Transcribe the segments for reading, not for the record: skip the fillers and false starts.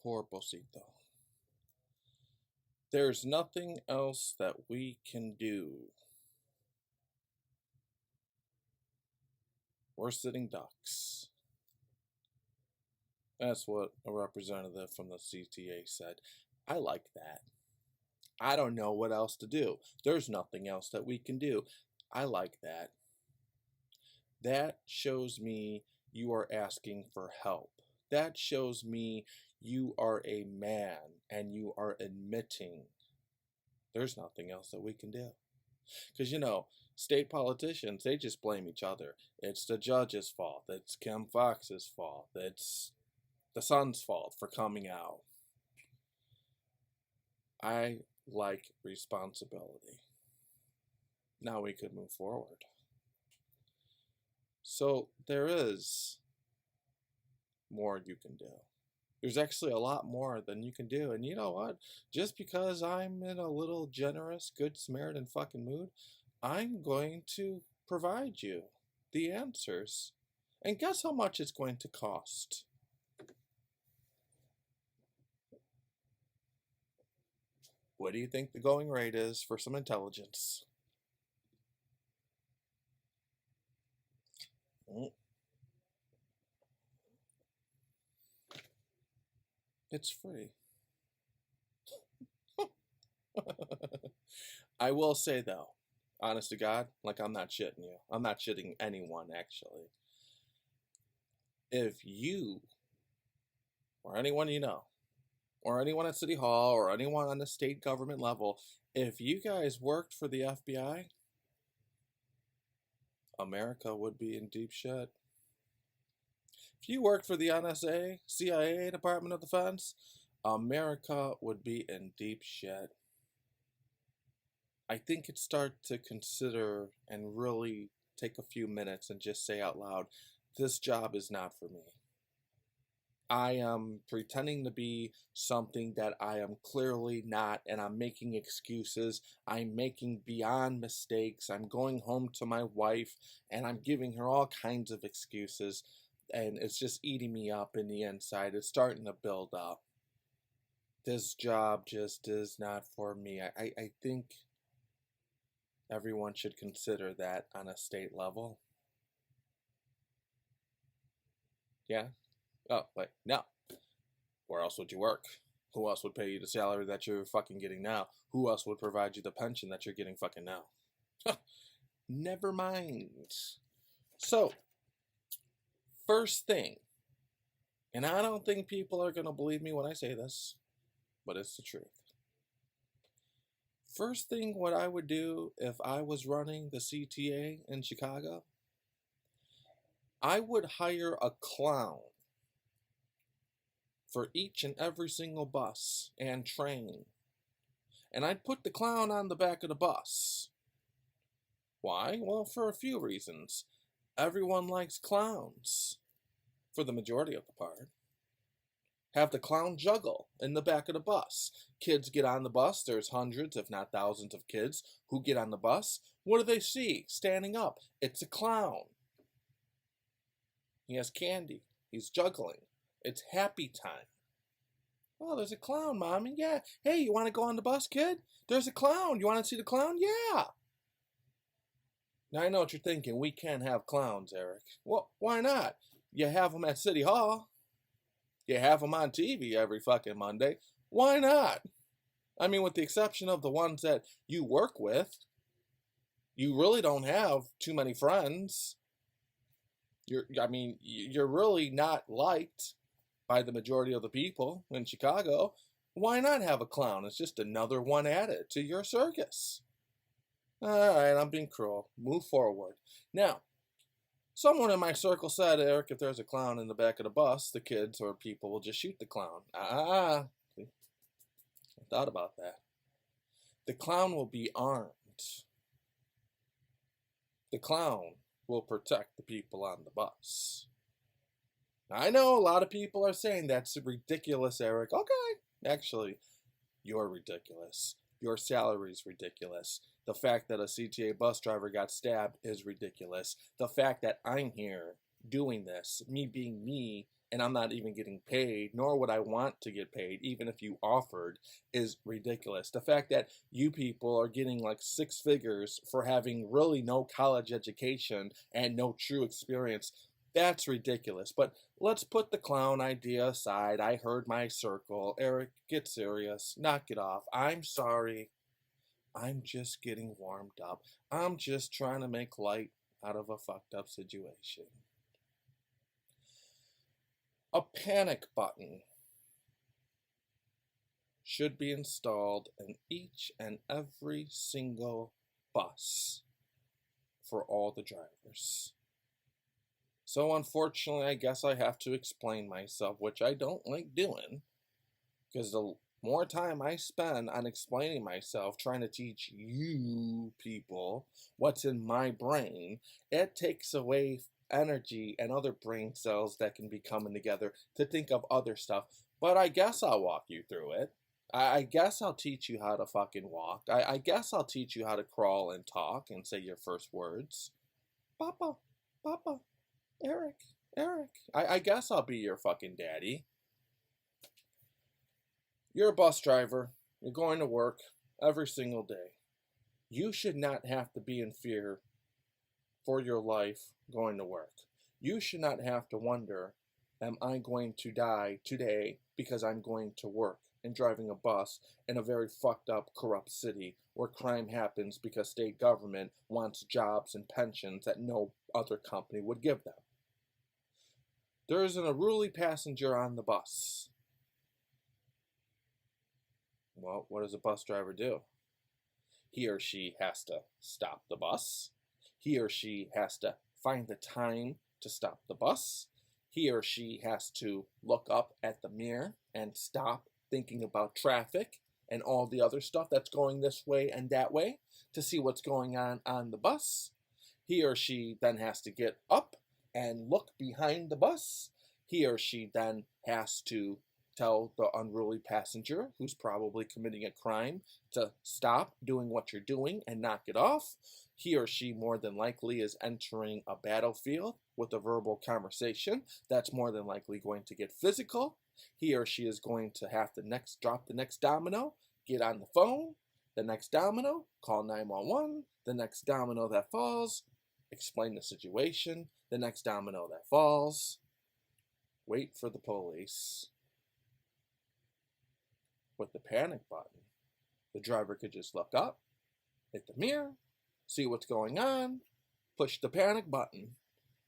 Poor Bosito. There's nothing else that we can do. We're sitting ducks. That's what a representative from the CTA said. I like that. I don't know what else to do. There's nothing else that we can do. I like that. That shows me you are asking for help. That shows me you are a man and you are admitting there's nothing else that we can do. Because, state politicians, they just blame each other. It's the judge's fault. It's Kim Fox's fault. It's the sun's fault for coming out. I like responsibility. Now we could move forward. So there is more you can do. There's actually a lot more than you can do. And you know what? Just because I'm in a little generous, good Samaritan fucking mood, I'm going to provide you the answers. And guess how much it's going to cost? What do you think the going rate is for some intelligence? It's free. I will say though, honest to God, like I'm not shitting you. I'm not shitting anyone actually. If you or anyone you know, or anyone at City Hall, or anyone on the state government level, if you guys worked for the FBI, America would be in deep shit. If you worked for the NSA, CIA, Department of Defense, America would be in deep shit. I think it's start to consider and really take a few minutes and just say out loud, this job is not for me. I am pretending to be something that I am clearly not, and I'm making excuses. I'm making beyond mistakes. I'm going home to my wife, and I'm giving her all kinds of excuses, and it's just eating me up in the inside. It's starting to build up. This job just is not for me. I think everyone should consider that on a state level. Yeah? Oh, wait, no. Where else would you work? Who else would pay you the salary that you're fucking getting now? Who else would provide you the pension that you're getting fucking now? Never mind. So, first thing, and I don't think people are going to believe me when I say this, but it's the truth. First thing what I would do if I was running the CTA in Chicago, I would hire a clown for each and every single bus and train. And I'd put the clown on the back of the bus. Why? Well, for a few reasons. Everyone likes clowns, for the majority of the part. Have the clown juggle in the back of the bus. Kids get on the bus. There's hundreds, if not thousands of kids who get on the bus. What do they see standing up? It's a clown. He has candy. He's juggling. It's happy time. Oh, there's a clown, Mommy. Yeah. Hey, you want to go on the bus, kid? There's a clown. You want to see the clown? Yeah. Now, I know what you're thinking. We can't have clowns, Eric. Well, why not? You have them at City Hall. You have them on TV every fucking Monday. Why not? I mean, with the exception of the ones that you work with, you really don't have too many friends. You're really not liked by the majority of the people in Chicago. Why not have a clown? It's just another one added to your circus. All right, I'm being cruel. Move forward. Now, someone in my circle said, Eric, if there's a clown in the back of the bus, the kids or people will just shoot the clown. I thought about that. The clown will be armed. The clown will protect the people on the bus. I know a lot of people are saying that's ridiculous, Eric. Okay, actually, you're ridiculous. Your salary's ridiculous. The fact that a CTA bus driver got stabbed is ridiculous. The fact that I'm here doing this, me being me, and I'm not even getting paid, nor would I want to get paid, even if you offered, is ridiculous. The fact that you people are getting like 6 figures for having really no college education and no true experience, that's ridiculous. But let's put the clown idea aside. I heard my circle. Eric, get serious. Knock it off. I'm sorry. I'm just getting warmed up. I'm just trying to make light out of a fucked up situation. A panic button should be installed in each and every single bus for all the drivers. So unfortunately, I guess I have to explain myself, which I don't like doing, because the more time I spend on explaining myself, trying to teach you people what's in my brain, it takes away energy and other brain cells that can be coming together to think of other stuff. But I guess I'll walk you through it. I guess I'll teach you how to fucking walk. I guess I'll teach you how to crawl and talk and say your first words. Papa, Papa, Eric, Eric. I guess I'll be your fucking daddy. You're a bus driver. You're going to work every single day. You should not have to be in fear for your life going to work. You should not have to wonder, am I going to die today because I'm going to work and driving a bus in a very fucked up, corrupt city where crime happens because state government wants jobs and pensions that no other company would give them. There is an unruly passenger on the bus. Well, what does a bus driver do? He or she has to stop the bus. He or she has to find the time to stop the bus. He or she has to look up at the mirror and stop thinking about traffic and all the other stuff that's going this way and that way to see what's going on the bus. He or she then has to get up and look behind the bus. He or she then has to tell the unruly passenger who's probably committing a crime to stop doing what you're doing and knock it off. He or she more than likely is entering a battlefield with a verbal conversation that's more than likely going to get physical. He or she is going to have to drop the next domino, get on the phone, the next domino, call 911, the next domino that falls, explain the situation, the next domino that falls, wait for the police. With the panic button, the driver could just look up, hit the mirror, see what's going on, push the panic button,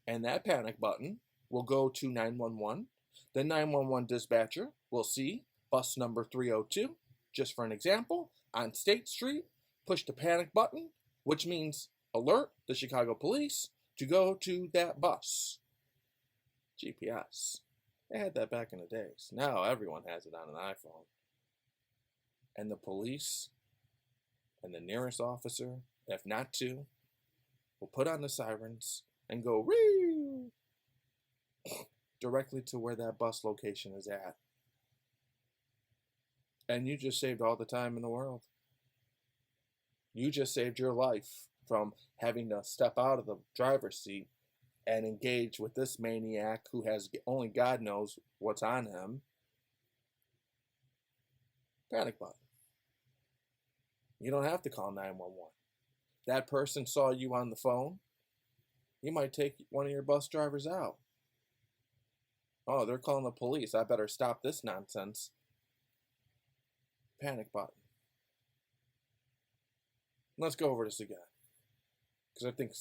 and that panic button will go to 911. The 911 dispatcher will see bus number 302, just for an example, on State Street, push the panic button, which means alert the Chicago police to go to that bus. GPS. They had that back in the days. Now everyone has it on an iPhone. And the police and the nearest officer, if not two, will put on the sirens and go wee directly to where that bus location is at. And you just saved all the time in the world. You just saved your life from having to step out of the driver's seat and engage with this maniac who has only God knows what's on him. Panic button. You don't have to call 911. That person saw you on the phone. You might take one of your bus drivers out. Oh, they're calling the police. I better stop this nonsense. Panic button. Let's go over this again, because I think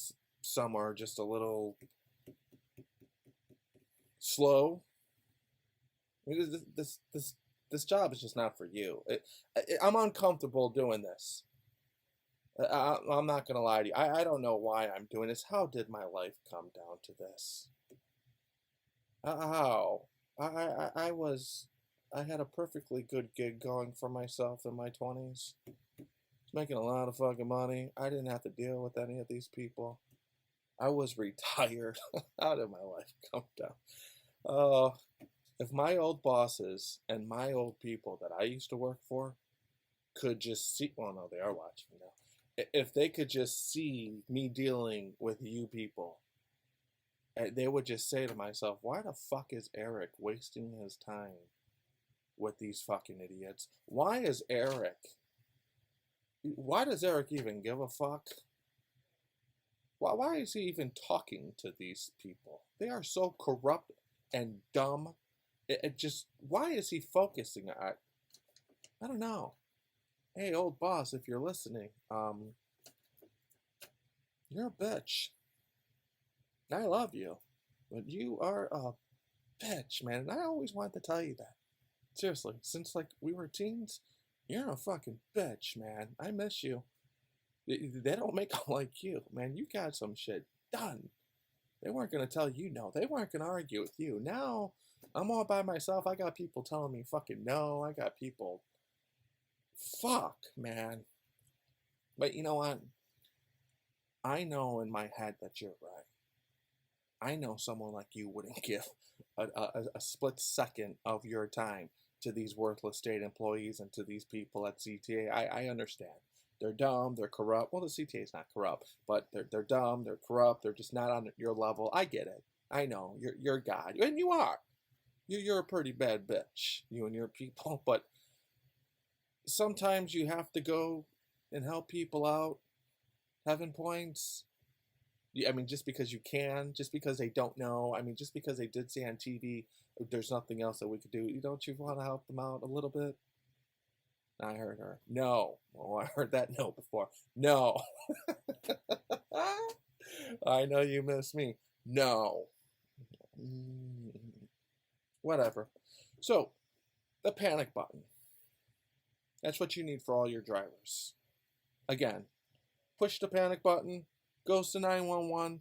some are just a little slow. This job is just not for you. I'm uncomfortable doing this. I'm not going to lie to you. I don't know why I'm doing this. How did my life come down to this? How? I had a perfectly good gig going for myself in my 20s. I was making a lot of fucking money. I didn't have to deal with any of these people. I was retired. How did my life come down? If my old bosses and my old people that I used to work for could just see, well, no, they are watching now. If they could just see me dealing with you people, they would just say to myself, why the fuck is Eric wasting his time with these fucking idiots? Why does Eric even give a fuck? Why is he even talking to these people? They are so corrupt and dumb. It just, why is he focusing on? I don't know. Hey, old boss, if you're listening, you're a bitch. I love you, but you are a bitch, man. And I always wanted to tell you that. Seriously, since like we were teens, you're a fucking bitch, man. I miss you. They don't make them like you, man. You got some shit done. They weren't gonna tell you no. They weren't gonna argue with you. Now I'm all by myself. I got people telling me fucking no. I got people. Fuck, man. But you know what? I know in my head that you're right. I know someone like you wouldn't give a split second of your time to these worthless state employees and to these people at CTA. I understand. They're dumb, they're corrupt. Well, the CTA is not corrupt, but they're dumb, they're corrupt, they're just not on your level. I get it. I know. You're God. And you are. You're a pretty bad bitch, you and your people, but sometimes you have to go and help people out, having points. I mean, just because you can, just because they don't know. I mean, just because they did say on TV, there's nothing else that we could do. Don't you want to help them out a little bit? I heard her. No. Oh, I heard that no before. No. I know you miss me. No. Whatever. So, the panic button. That's what you need for all your drivers. Again, push the panic button, goes to 911.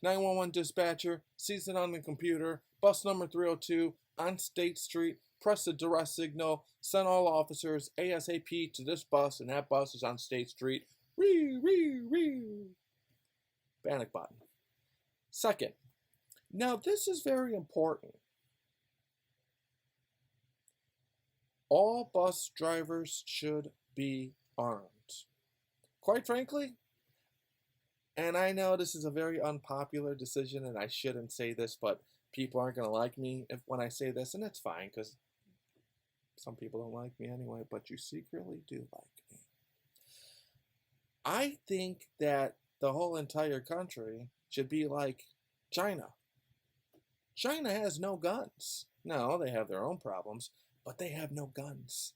911 dispatcher sees it on the computer. Bus number 302 on State Street. Press the duress signal. Send all officers ASAP to this bus, and that bus is on State Street. Panic button. Second, now this is very important. All bus drivers should be armed. Quite frankly, and I know this is a very unpopular decision, and I shouldn't say this, but people aren't going to like me when I say this, and it's fine, because some people don't like me anyway, but you secretly do like me. I think that the whole entire country should be like China. China has no guns. No, they have their own problems, but they have no guns.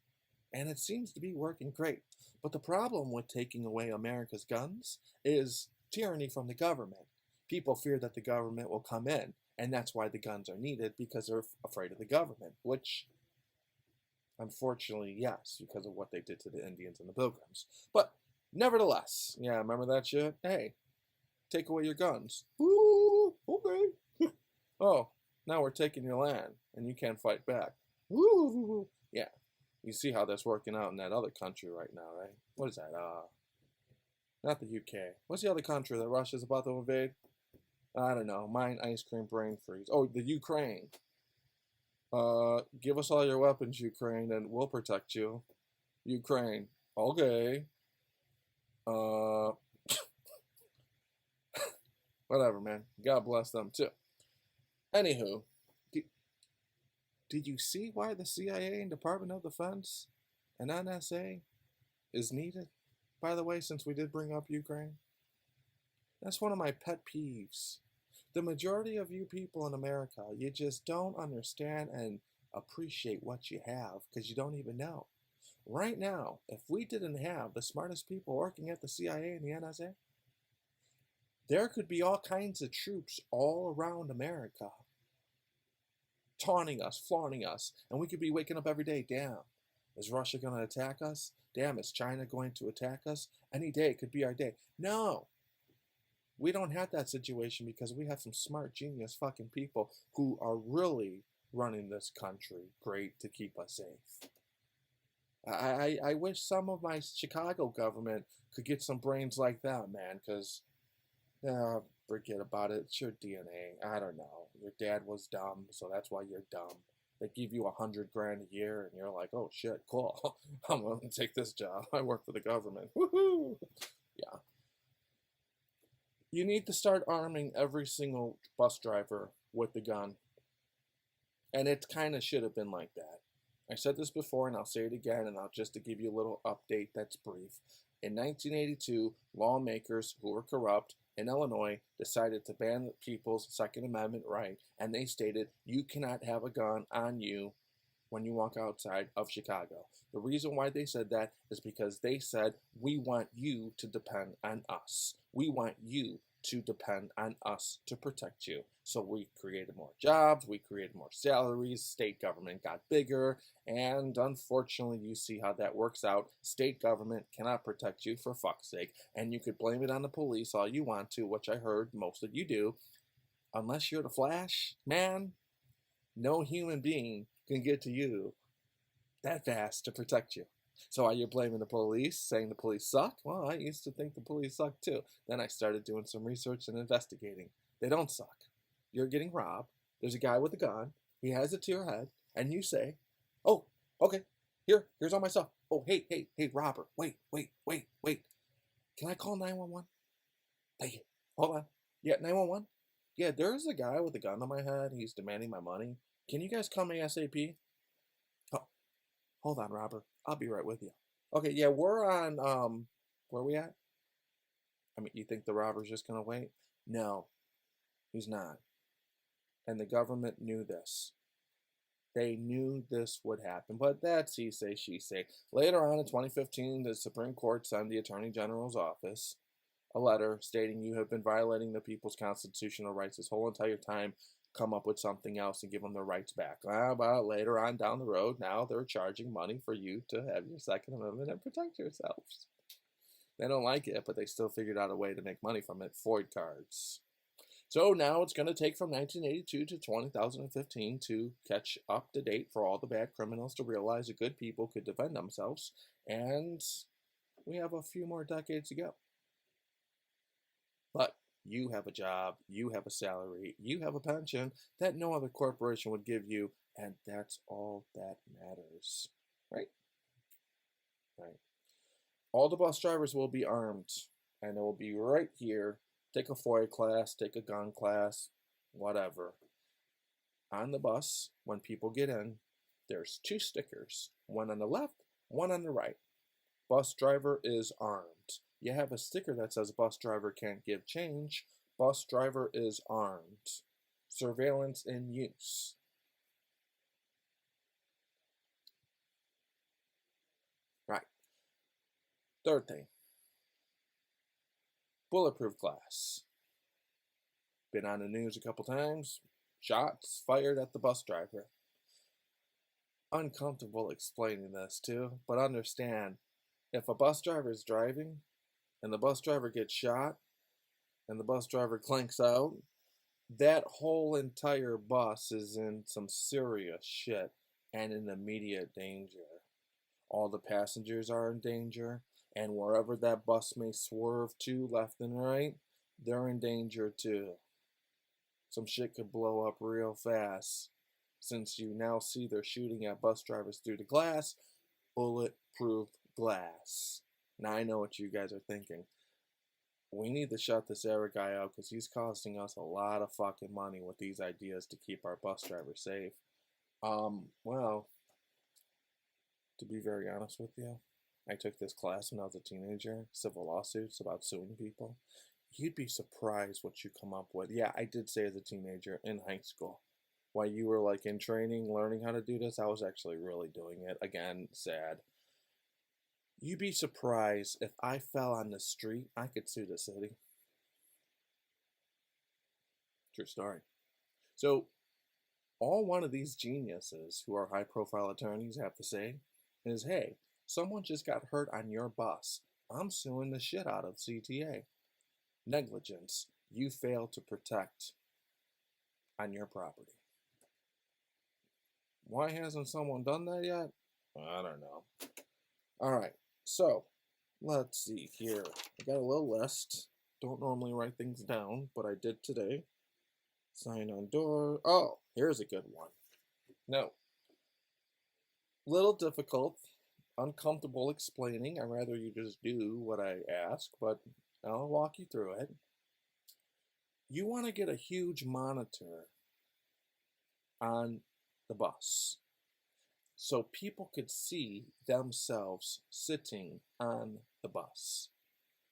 And it seems to be working great. But the problem with taking away America's guns is tyranny from the government. People fear that the government will come in, and that's why the guns are needed, because they're afraid of the government, which, unfortunately, yes, because of what they did to the Indians and the Pilgrims. But nevertheless, yeah, remember that shit? Hey, take away your guns. Ooh, okay. Oh, now we're taking your land, and you can't fight back. Ooh, yeah. You see how that's working out in that other country right now, right? What is that? Not the UK. What's the other country that Russia's about to invade? I don't know. Mine ice cream brain freeze. Oh, the Ukraine. Give us all your weapons, Ukraine, and we'll protect you. Ukraine. Okay. Whatever, man. God bless them too. Anywho, did you see why the CIA and Department of Defense and NSA is needed? By the way, since we did bring up Ukraine, that's one of my pet peeves. The majority of you people in America, you just don't understand and appreciate what you have because you don't even know. Right now, if we didn't have the smartest people working at the CIA and the NSA, there could be all kinds of troops all around America taunting us, flaunting us, and we could be waking up every day. Damn, is Russia going to attack us? Damn, is China going to attack us? Any day could be our day. No, we don't have that situation because we have some smart, genius fucking people who are really running this country great to keep us safe. I wish some of my Chicago government could get some brains like that, man, because forget about it. It's your DNA. I don't know. Your dad was dumb, so that's why you're dumb. They give you $100 grand a year, and you're like, oh shit, cool. I'm gonna take this job. I work for the government. Woohoo! Yeah. You need to start arming every single bus driver with the gun. And it kind of should have been like that. I said this before and I'll say it again, and I'll just to give you a little update that's brief. In 1982, lawmakers who were corrupt in Illinois decided to ban the people's Second Amendment right, and they stated you cannot have a gun on you when you walk outside of Chicago. The reason why they said that is because they said, we want you to depend on us. We want you to depend on us to protect you. So we created more jobs, we created more salaries, state government got bigger, and unfortunately you see how that works out. State government cannot protect you for fuck's sake, and you could blame it on the police all you want to, which I heard most of you do. Unless you're the Flash, man, no human being can get to you that fast to protect you. So are you blaming the police, saying the police suck? Well, I used to think the police suck too. Then I started doing some research and investigating. They don't suck. You're getting robbed. There's a guy with a gun. He has it to your head. And you say, oh, okay, here's all my stuff. Oh, hey, robber. Wait. Can I call 911? Thank you. Hold on. Yeah, 911? Yeah, there's a guy with a gun on my head. He's demanding my money. Can you guys come ASAP? Oh, hold on, robber. I'll be right with you. Okay, yeah, we're on, where are we at? I mean, you think the robber's just gonna wait? No, he's not. And the government knew this. They knew this would happen, but that's he say, she say. Later on in 2015, the Supreme Court sent the Attorney General's office a letter stating you have been violating the people's constitutional rights this whole entire time. Come up with something else and give them their rights back. But later on down the road, now they're charging money for you to have your Second Amendment and protect yourselves. They don't like it, but they still figured out a way to make money from it. Ford cards. So now it's going to take from 1982 to 2015 to catch up to date for all the bad criminals to realize that good people could defend themselves. And we have a few more decades to go. But you have a job, you have a salary, you have a pension that no other corporation would give you, and that's all that matters. Right? Right. All the bus drivers will be armed, and they will be right here. Take a FOIA class, take a gun class, whatever. On the bus, when people get in, there's 2 stickers, one on the left, one on the right. Bus driver is armed. You have a sticker that says bus driver can't give change. Bus driver is armed. Surveillance in use. Right. Third thing. Bulletproof glass. Been on the news a couple times. Shots fired at the bus driver. Uncomfortable explaining this too, but understand, if a bus driver is driving and the bus driver gets shot and the bus driver clanks out, that whole entire bus is in some serious shit and in immediate danger. All the passengers are in danger, and wherever that bus may swerve to, left and right, they're in danger too. Some shit could blow up real fast, since you now see they're shooting at bus drivers through the glass. Bulletproof glass. Now I know what you guys are thinking. We need to shut this era guy out because he's costing us a lot of fucking money with these ideas to keep our bus drivers safe. Well, to be very honest with you, I took this class when I was a teenager, civil lawsuits about suing people. You'd be surprised what you come up with. Yeah, I did say as a teenager in high school. While you were like in training, learning how to do this, I was actually really doing it. Again, sad. You'd be surprised if I fell on the street, I could sue the city. True story. So, all one of these geniuses who are high profile attorneys have to say is, hey, someone just got hurt on your bus. I'm suing the shit out of CTA. Negligence. You failed to protect on your property. Why hasn't someone done that yet? I don't know. Alright, so let's see here. I got a little list. Don't normally write things down, but I did today. Sign on door. Oh, here's a good one. No. Little difficult, uncomfortable explaining. I'd rather you just do what I ask, but I'll walk you through it. You want to get a huge monitor on the bus so people could see themselves sitting on the bus.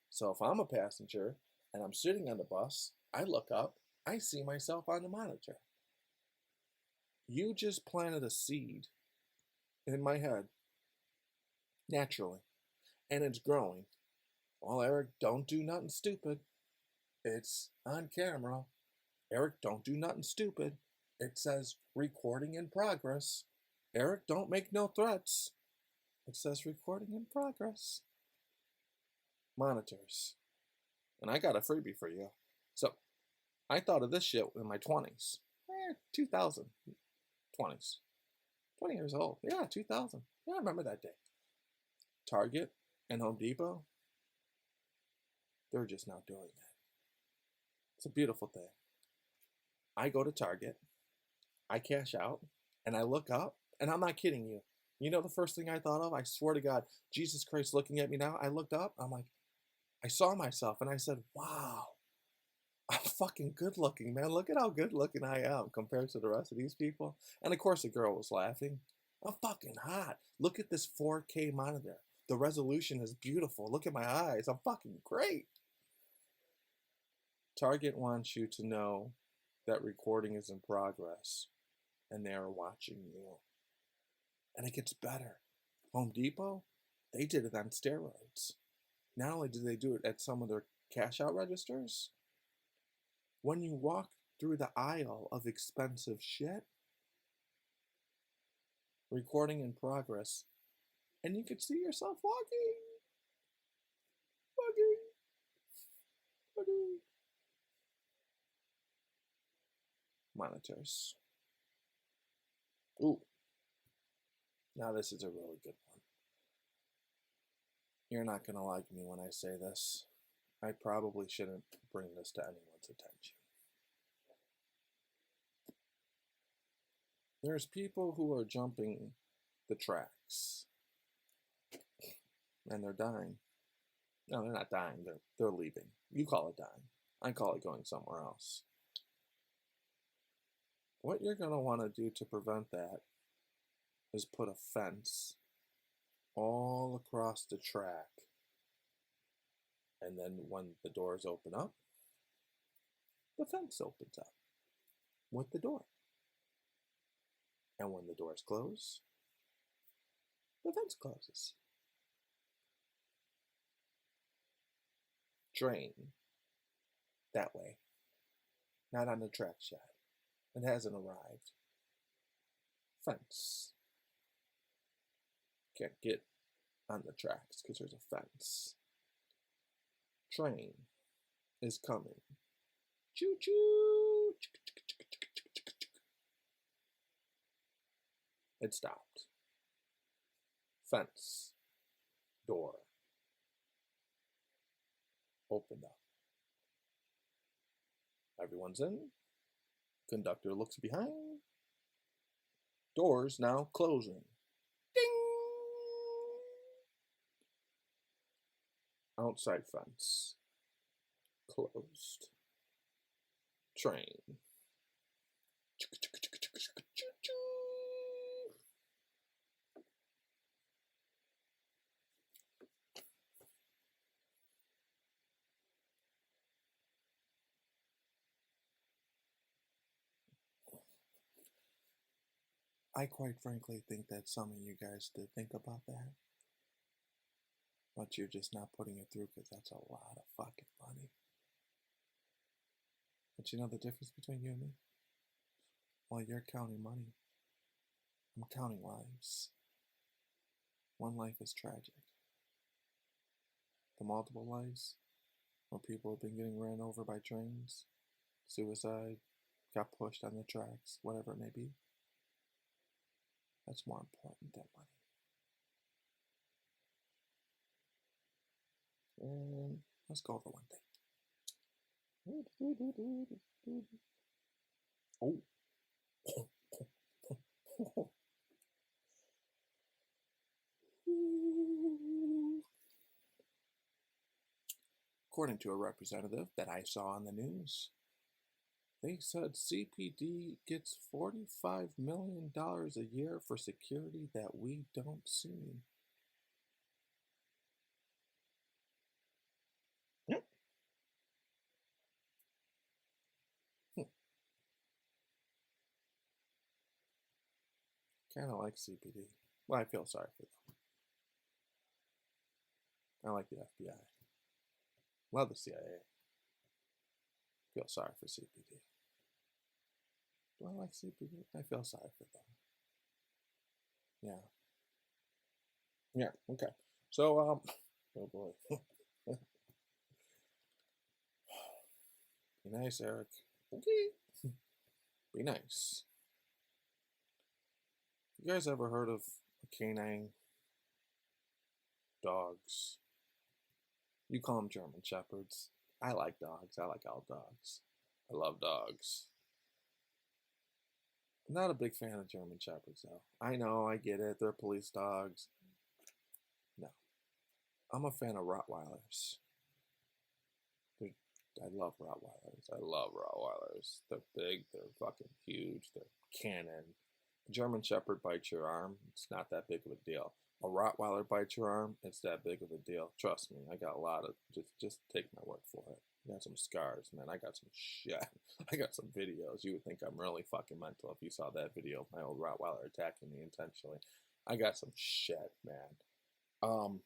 So if I'm a passenger and I'm sitting on the bus, I look up, I see myself on the monitor. You just planted a seed in my head naturally, and it's growing. Well, Eric, don't do nothing stupid. It's on camera. Eric, don't do nothing stupid. It says recording in progress. Eric, don't make no threats. It says recording in progress. Monitors. And I got a freebie for you. So I thought of this shit in my 20s. 2000. 20s. 20 years old. Yeah, 2000. Yeah, I remember that day. Target and Home Depot, they're just not doing that. It's a beautiful thing. I go to Target, I cash out, and I look up, and I'm not kidding you. You know the first thing I thought of? I swear to God, Jesus Christ looking at me now. I looked up, I'm like, I saw myself, and I said, wow, I'm fucking good looking, man. Look at how good looking I am compared to the rest of these people. And of course, the girl was laughing. I'm fucking hot. Look at this 4K monitor. The resolution is beautiful. Look at my eyes. I'm fucking great. Target wants you to know that recording is in progress and they are watching you. And it gets better. Home Depot, they did it on steroids. Not only did they do it at some of their cash out registers, when you walk through the aisle of expensive shit, recording in progress, and you can see yourself walking. Monitors. Ooh, now this is a really good one. You're not going to like me when I say this. I probably shouldn't bring this to anyone's attention. There's people who are jumping the tracks and they're dying. No, they're not dying. They're leaving. You call it dying. I call it going somewhere else. What you're going to want to do to prevent that is put a fence all across the track. And then when the doors open up, the fence opens up with the door. And when the doors close, the fence closes. Drain that way, not on the track yet. It hasn't arrived. Fence. Can't get on the tracks because there's a fence. Train is coming. Choo choo. It stopped. Fence. Door. Opened up. Everyone's in. Conductor looks behind. Doors now closing. Ding! Outside fence. Closed. Train. I quite frankly think that some of you guys did think about that. But you're just not putting it through because that's a lot of fucking money. But you know the difference between you and me? While you're counting money, I'm counting lives. One life is tragic. The multiple lives where people have been getting ran over by trains, suicide, got pushed on the tracks, whatever it may be, that's more important than money. And let's go over one thing. Oh. According to a representative that I saw on the news, They said CPD gets $45 million a year for security that we don't see. Yep. Kind of like CPD. Well, I feel sorry for them. I like the FBI. Love the CIA. Feel sorry for CPD. Do I like CPD? I feel sorry for them. Yeah. Yeah. Okay. So, oh boy. Be nice, Eric. Okay. Be nice. You guys ever heard of canine dogs? You call them German Shepherds. I like dogs. I like all dogs. I love dogs. I'm not a big fan of German Shepherds, though. I know, I get it. They're police dogs. No. I'm a fan of Rottweilers. They're, I love Rottweilers. I love Rottweilers. They're big. They're fucking huge. They're cannon. A German Shepherd bites your arm. It's not that big of a deal. A Rottweiler bites your arm. It's that big of a deal. Trust me. I got a lot of. Just take my word for it. I got some scars, man. I got some shit. I got some videos. You would think I'm really fucking mental if you saw that video of my old Rottweiler attacking me intentionally. I got some shit, man.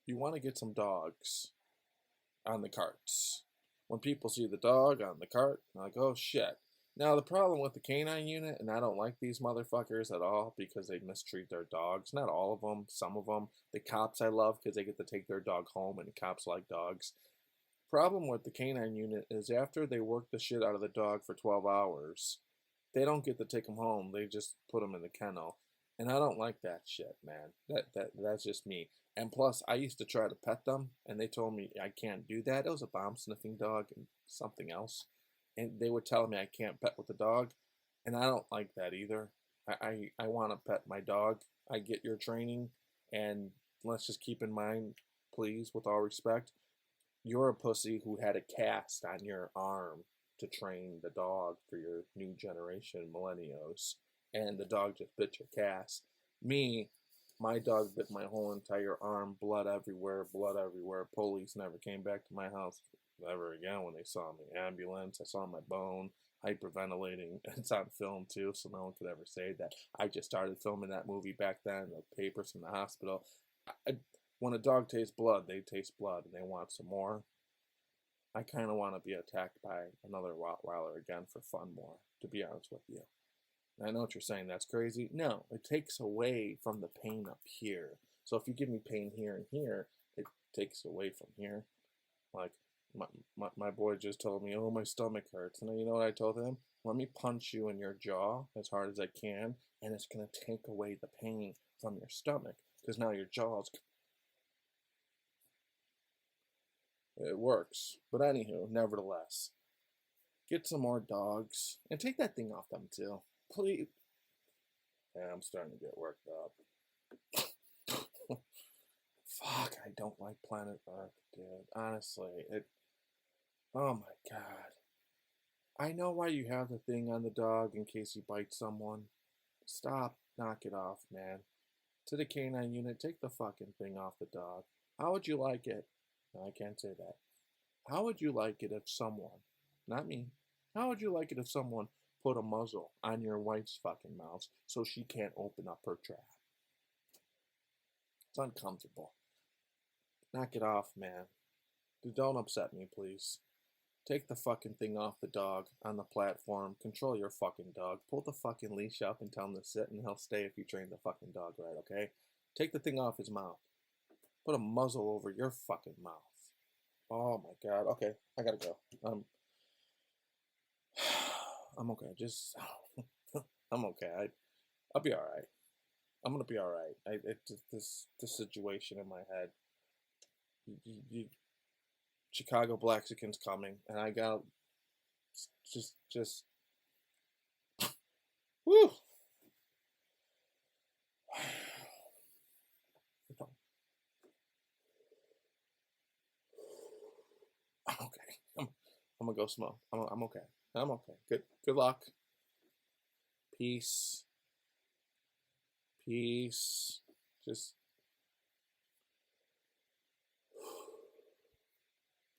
You want to get some dogs on the carts. When people see the dog on the cart, they're like, oh shit. Now, the problem with the canine unit, and I don't like these motherfuckers at all because they mistreat their dogs. Not all of them, some of them. The cops I love because they get to take their dog home, and the cops like dogs. Problem with the canine unit is after they work the shit out of the dog for 12 hours, they don't get to take them home. They just put them in the kennel. And I don't like that shit, man. That's just me. And plus, I used to try to pet them, and they told me I can't do that. It was a bomb sniffing dog and something else, and they would tell me I can't pet with the dog, and I don't like that either. I want to pet my dog. I get your training, and let's just keep in mind, please, with all respect, you're a pussy who had a cast on your arm to train the dog for your new generation millennials, and the dog just bit your cast. Me, my dog bit my whole entire arm, blood everywhere, blood everywhere. Police never came back to my house ever again when they saw me. Ambulance, I saw my bone, hyperventilating. It's on film too, so no one could ever say that. I just started filming that movie back then, the papers from the hospital. I, when a dog tastes blood, they taste blood and they want some more. I kind of want to be attacked by another Rottweiler again for fun more, to be honest with you. And I know what you're saying, that's crazy. No, it takes away from the pain up here. So if you give me pain here and here, it takes away from here. Like, my boy just told me, oh, my stomach hurts. And you know what I told him? Let me punch you in your jaw as hard as I can, and it's going to take away the pain from your stomach. Because now your jaw's it works. But anywho, nevertheless, get some more dogs and take that thing off them too. Please. Yeah, I'm starting to get worked up. Fuck, I don't like Planet Earth, dude. Honestly, it. Oh my god. I know why you have the thing on the dog in case you bite someone. Stop. Knock it off, man. To the canine unit, take the fucking thing off the dog. How would you like it? No, I can't say that. How would you like it if someone, not me, how would you like it if someone put a muzzle on your wife's fucking mouth so she can't open up her trap? It's uncomfortable. Knock it off, man. Don't upset me, please. Take the fucking thing off the dog on the platform. Control your fucking dog. Pull the fucking leash up and tell him to sit, and he'll stay if you train the fucking dog right, okay? Take the thing off his mouth. Put a muzzle over your fucking mouth. Oh my god. Okay, I gotta go. I'm okay. Just I'm okay. I'll be all right. I'm gonna be all right. This situation in my head. You, Chicago Blaxican's coming, and I got just woo. I'm okay. I'm gonna go smoke. I'm okay. I'm okay. Good luck. Peace. Peace. Just